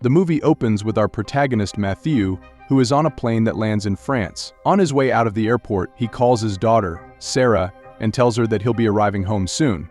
The movie opens with our protagonist Matthew, who is on a plane that lands in France. On his way out of the airport, he calls his daughter, Sarah, and tells her that he'll be arriving home soon.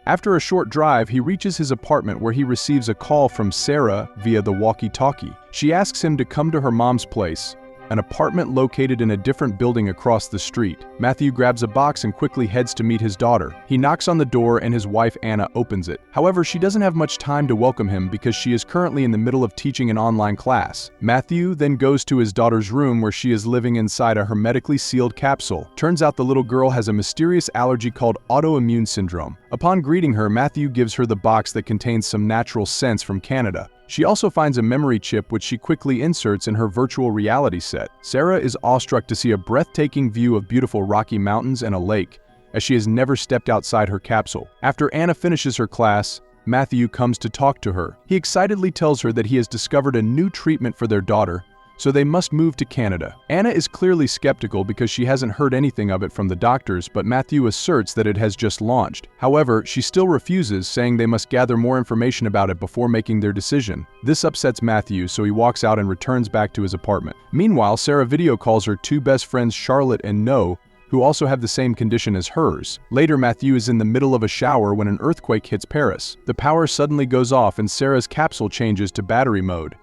After a short drive, he reaches his apartment where he receives a call from Sarah via the walkie-talkie. She asks him to come to her mom's place, an apartment located in a different building across the street. Matthew grabs a box and quickly heads to meet his daughter. He knocks on the door and his wife Anna opens it. However, she doesn't have much time to welcome him because she is currently in the middle of teaching an online class. Matthew then goes to his daughter's room where she is living inside a hermetically sealed capsule. Turns out the little girl has a mysterious allergy called autoimmune syndrome. Upon greeting her, Matthew gives her the box that contains some natural scents from Canada. She also finds a memory chip which she quickly inserts in her virtual reality set. Sarah is awestruck to see a breathtaking view of beautiful Rocky Mountains and a lake, as she has never stepped outside her capsule. After Anna finishes her class, Matthew comes to talk to her. He excitedly tells her that he has discovered a new treatment for their daughter, so they must move to Canada. Anna is clearly skeptical because she hasn't heard anything of it from the doctors, but Matthew asserts that it has just launched. However, she still refuses, saying they must gather more information about it before making their decision. This upsets Matthew, so he walks out and returns back to his apartment. Meanwhile, Sarah video calls her two best friends Charlotte and No, who also have the same condition as hers. Later, Matthew is in the middle of a shower when an earthquake hits Paris. The power suddenly goes off and Sarah's capsule changes to battery mode.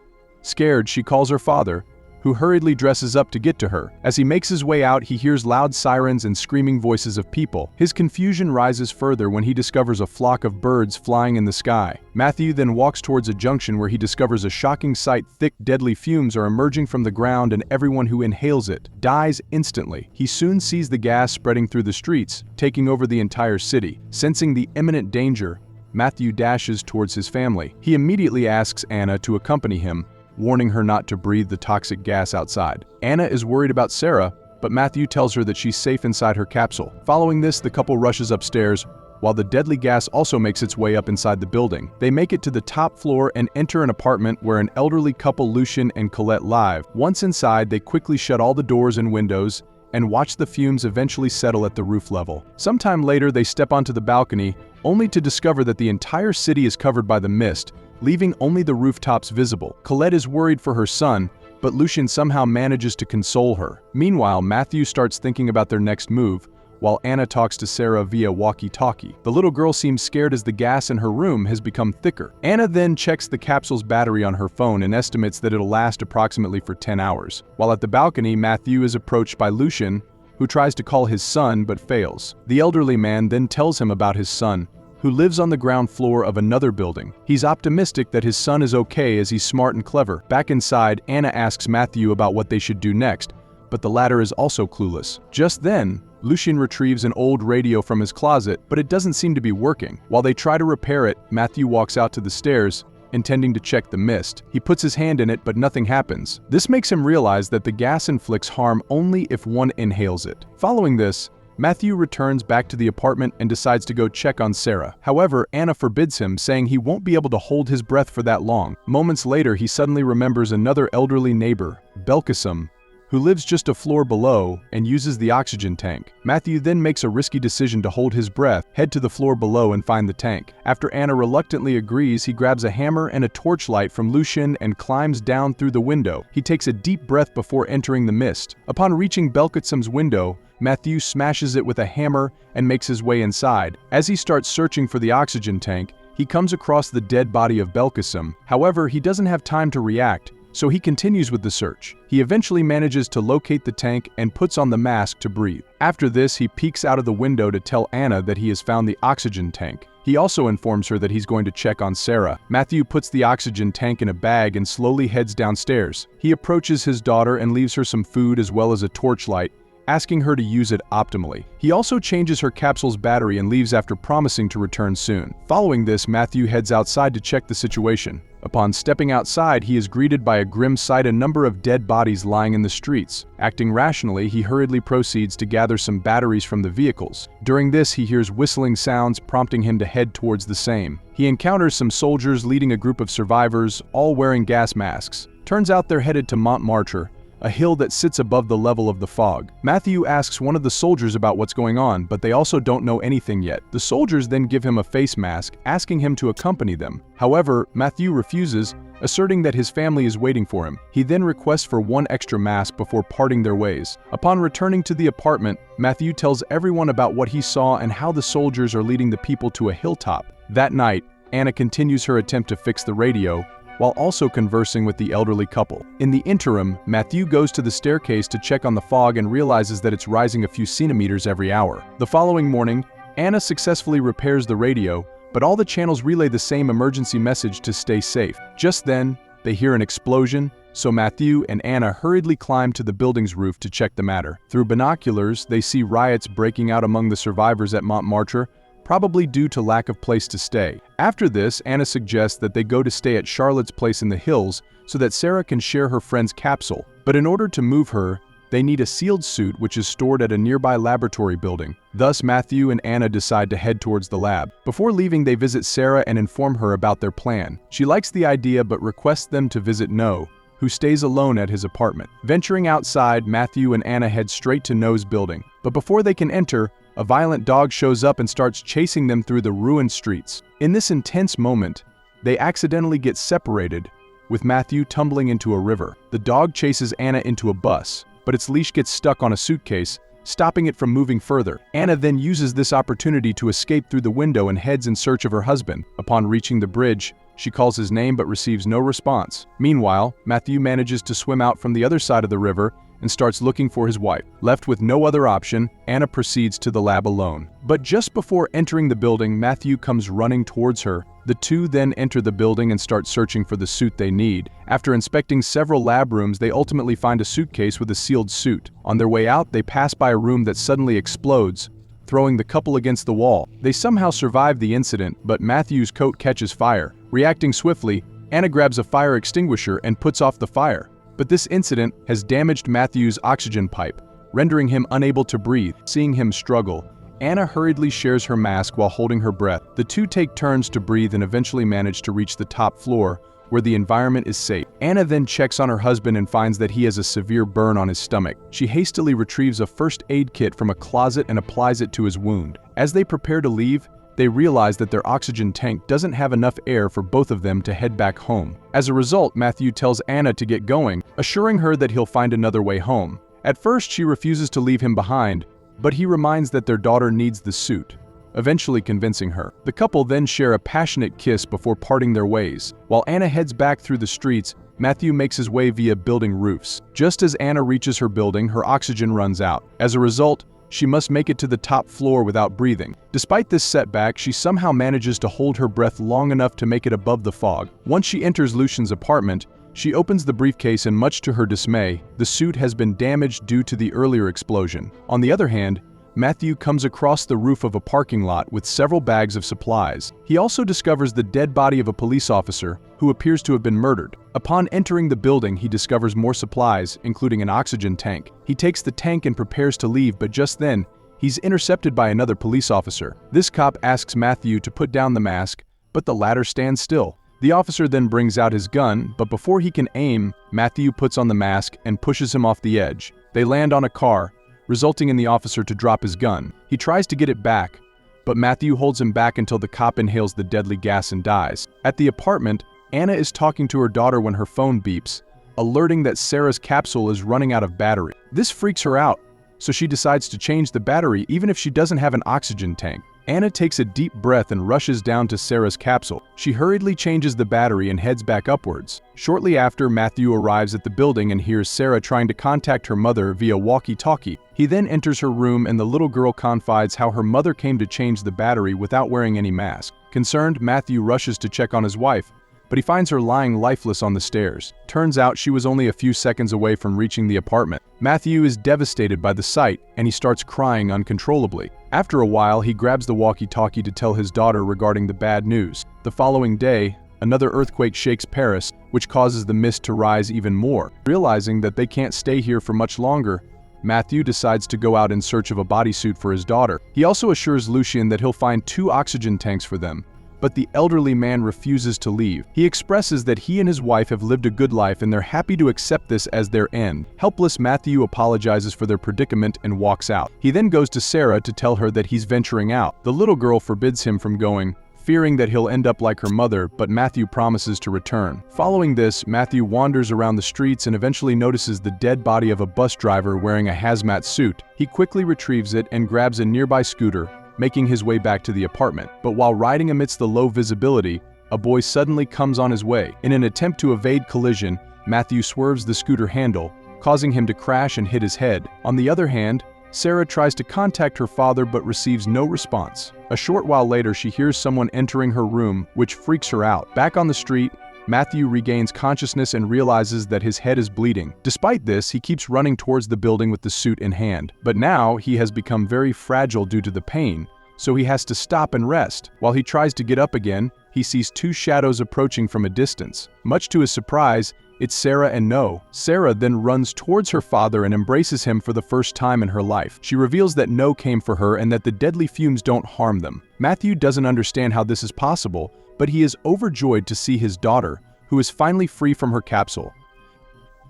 Scared, she calls her father, who hurriedly dresses up to get to her. As he makes his way out, he hears loud sirens and screaming voices of people. His confusion rises further when he discovers a flock of birds flying in the sky. Matthew then walks towards a junction where he discovers a shocking sight. Thick, deadly fumes are emerging from the ground and everyone who inhales it dies instantly. He soon sees the gas spreading through the streets, taking over the entire city. Sensing the imminent danger, Matthew dashes towards his family. He immediately asks Anna to accompany him, warning her not to breathe the toxic gas outside. Anna is worried about Sarah, but Matthew tells her that she's safe inside her capsule. Following this, the couple rushes upstairs, while the deadly gas also makes its way up inside the building. They make it to the top floor and enter an apartment where an elderly couple, Lucien and Colette, live. Once inside, they quickly shut all the doors and windows and watch the fumes eventually settle at the roof level. Sometime later, they step onto the balcony, only to discover that the entire city is covered by the mist, leaving only the rooftops visible. Colette is worried for her son, but Lucien somehow manages to console her. Meanwhile, Matthew starts thinking about their next move, while Anna talks to Sarah via walkie-talkie. The little girl seems scared as the gas in her room has become thicker. Anna then checks the capsule's battery on her phone and estimates that it'll last approximately for 10 hours. While at the balcony, Matthew is approached by Lucien, who tries to call his son but fails. The elderly man then tells him about his son, who lives on the ground floor of another building. He's optimistic that his son is okay as he's smart and clever. Back inside, Anna asks Matthew about what they should do next, but the latter is also clueless. Just then, Lucien retrieves an old radio from his closet, but it doesn't seem to be working. While they try to repair it, Matthew walks out to the stairs, intending to check the mist. He puts his hand in it, but nothing happens. This makes him realize that the gas inflicts harm only if one inhales it. Following this, Matthew returns back to the apartment and decides to go check on Sarah. However, Anna forbids him, saying he won't be able to hold his breath for that long. Moments later, he suddenly remembers another elderly neighbor, Belkacem, who lives just a floor below and uses the oxygen tank. Matthew then makes a risky decision to hold his breath, head to the floor below and find the tank. After Anna reluctantly agrees, he grabs a hammer and a torchlight from Lucien and climbs down through the window. He takes a deep breath before entering the mist. Upon reaching Belkacem's window, Matthew smashes it with a hammer and makes his way inside. As he starts searching for the oxygen tank, he comes across the dead body of Belkacem. However, he doesn't have time to react, so he continues with the search. He eventually manages to locate the tank and puts on the mask to breathe. After this, he peeks out of the window to tell Anna that he has found the oxygen tank. He also informs her that he's going to check on Sarah. Matthew puts the oxygen tank in a bag and slowly heads downstairs. He approaches his daughter and leaves her some food as well as a torchlight, asking her to use it optimally. He also changes her capsule's battery and leaves after promising to return soon. Following this, Matthew heads outside to check the situation. Upon stepping outside, he is greeted by a grim sight: a number of dead bodies lying in the streets. Acting rationally, he hurriedly proceeds to gather some batteries from the vehicles. During this, he hears whistling sounds, prompting him to head towards the same. He encounters some soldiers leading a group of survivors, all wearing gas masks. Turns out they're headed to Montmartre, a hill that sits above the level of the fog. Matthew asks one of the soldiers about what's going on, but they also don't know anything yet. The soldiers then give him a face mask, asking him to accompany them. However, Matthew refuses, asserting that his family is waiting for him. He then requests for one extra mask before parting their ways. Upon returning to the apartment, Matthew tells everyone about what he saw and how the soldiers are leading the people to a hilltop. That night, Anna continues her attempt to fix the radio, while also conversing with the elderly couple. In the interim, Matthew goes to the staircase to check on the fog and realizes that it's rising a few centimeters every hour. The following morning, Anna successfully repairs the radio, but all the channels relay the same emergency message to stay safe. Just then, they hear an explosion, so Matthew and Anna hurriedly climb to the building's roof to check the matter. Through binoculars, they see riots breaking out among the survivors at Montmartre, probably due to lack of place to stay. After this, Anna suggests that they go to stay at Charlotte's place in the hills so that Sarah can share her friend's capsule. But in order to move her, they need a sealed suit which is stored at a nearby laboratory building. Thus, Matthew and Anna decide to head towards the lab. Before leaving, they visit Sarah and inform her about their plan. She likes the idea but requests them to visit No, who stays alone at his apartment. Venturing outside, Matthew and Anna head straight to No's building. But before they can enter, a violent dog shows up and starts chasing them through the ruined streets. In this intense moment, they accidentally get separated, with Matthew tumbling into a river. The dog chases Anna into a bus, but its leash gets stuck on a suitcase, stopping it from moving further. Anna then uses this opportunity to escape through the window and heads in search of her husband. Upon reaching the bridge, she calls his name but receives no response. Meanwhile, Matthew manages to swim out from the other side of the river and starts looking for his wife. Left with no other option, Anna proceeds to the lab alone. But just before entering the building, Matthew comes running towards her. The two then enter the building and start searching for the suit they need. After inspecting several lab rooms, they ultimately find a suitcase with a sealed suit. On their way out, they pass by a room that suddenly explodes, throwing the couple against the wall. They somehow survive the incident, but Matthew's coat catches fire. Reacting swiftly, Anna grabs a fire extinguisher and puts off the fire. But this incident has damaged Matthew's oxygen pipe, rendering him unable to breathe. Seeing him struggle, Anna hurriedly shares her mask while holding her breath. The two take turns to breathe and eventually manage to reach the top floor, where the environment is safe. Anna then checks on her husband and finds that he has a severe burn on his stomach. She hastily retrieves a first aid kit from a closet and applies it to his wound. As they prepare to leave, they realize that their oxygen tank doesn't have enough air for both of them to head back home. As a result, Matthew tells Anna to get going, assuring her that he'll find another way home. At first, she refuses to leave him behind, but he reminds that their daughter needs the suit, eventually convincing her. The couple then share a passionate kiss before parting their ways. While Anna heads back through the streets, Matthew makes his way via building roofs. Just as Anna reaches her building, her oxygen runs out. As a result, she must make it to the top floor without breathing. Despite this setback, she somehow manages to hold her breath long enough to make it above the fog. Once she enters Lucian's apartment, she opens the briefcase and much to her dismay, the suit has been damaged due to the earlier explosion. On the other hand, Matthew comes across the roof of a parking lot with several bags of supplies. He also discovers the dead body of a police officer who appears to have been murdered. Upon entering the building, he discovers more supplies, including an oxygen tank. He takes the tank and prepares to leave, but just then, he's intercepted by another police officer. This cop asks Matthew to put down the mask, but the latter stands still. The officer then brings out his gun, but before he can aim, Matthew puts on the mask and pushes him off the edge. They land on a car, resulting in the officer to drop his gun. He tries to get it back, but Matthew holds him back until the cop inhales the deadly gas and dies. At the apartment, Anna is talking to her daughter when her phone beeps, alerting that Sarah's capsule is running out of battery. This freaks her out, so she decides to change the battery even if she doesn't have an oxygen tank. Anna takes a deep breath and rushes down to Sarah's capsule. She hurriedly changes the battery and heads back upwards. Shortly after, Matthew arrives at the building and hears Sarah trying to contact her mother via walkie-talkie. He then enters her room and the little girl confides how her mother came to change the battery without wearing any mask. Concerned, Matthew rushes to check on his wife, but he finds her lying lifeless on the stairs. Turns out she was only a few seconds away from reaching the apartment. Matthew is devastated by the sight, and he starts crying uncontrollably. After a while, he grabs the walkie-talkie to tell his daughter regarding the bad news. The following day, another earthquake shakes Paris, which causes the mist to rise even more. Realizing that they can't stay here for much longer, Matthew decides to go out in search of a bodysuit for his daughter. He also assures Lucien that he'll find 2 oxygen tanks for them, but the elderly man refuses to leave. He expresses that he and his wife have lived a good life and they're happy to accept this as their end. Helpless Matthew apologizes for their predicament and walks out. He then goes to Sarah to tell her that he's venturing out. The little girl forbids him from going, fearing that he'll end up like her mother, but Matthew promises to return. Following this, Matthew wanders around the streets and eventually notices the dead body of a bus driver wearing a hazmat suit. He quickly retrieves it and grabs a nearby scooter, making his way back to the apartment. But while riding amidst the low visibility, a boy suddenly comes on his way. In an attempt to evade collision, Matthew swerves the scooter handle, causing him to crash and hit his head. On the other hand, Sarah tries to contact her father but receives no response. A short while later, she hears someone entering her room, which freaks her out. Back on the street, Matthew regains consciousness and realizes that his head is bleeding. Despite this, he keeps running towards the building with the suit in hand. But now, he has become very fragile due to the pain, so he has to stop and rest. While he tries to get up again, he sees two shadows approaching from a distance. Much to his surprise, it's Sarah and No. Sarah then runs towards her father and embraces him for the first time in her life. She reveals that No came for her and that the deadly fumes don't harm them. Matthew doesn't understand how this is possible, but he is overjoyed to see his daughter, who is finally free from her capsule.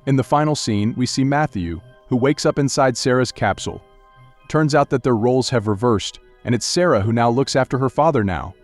In the final scene, we see Matthew, who wakes up inside Sarah's capsule. Turns out that their roles have reversed, and it's Sarah who now looks after her father now.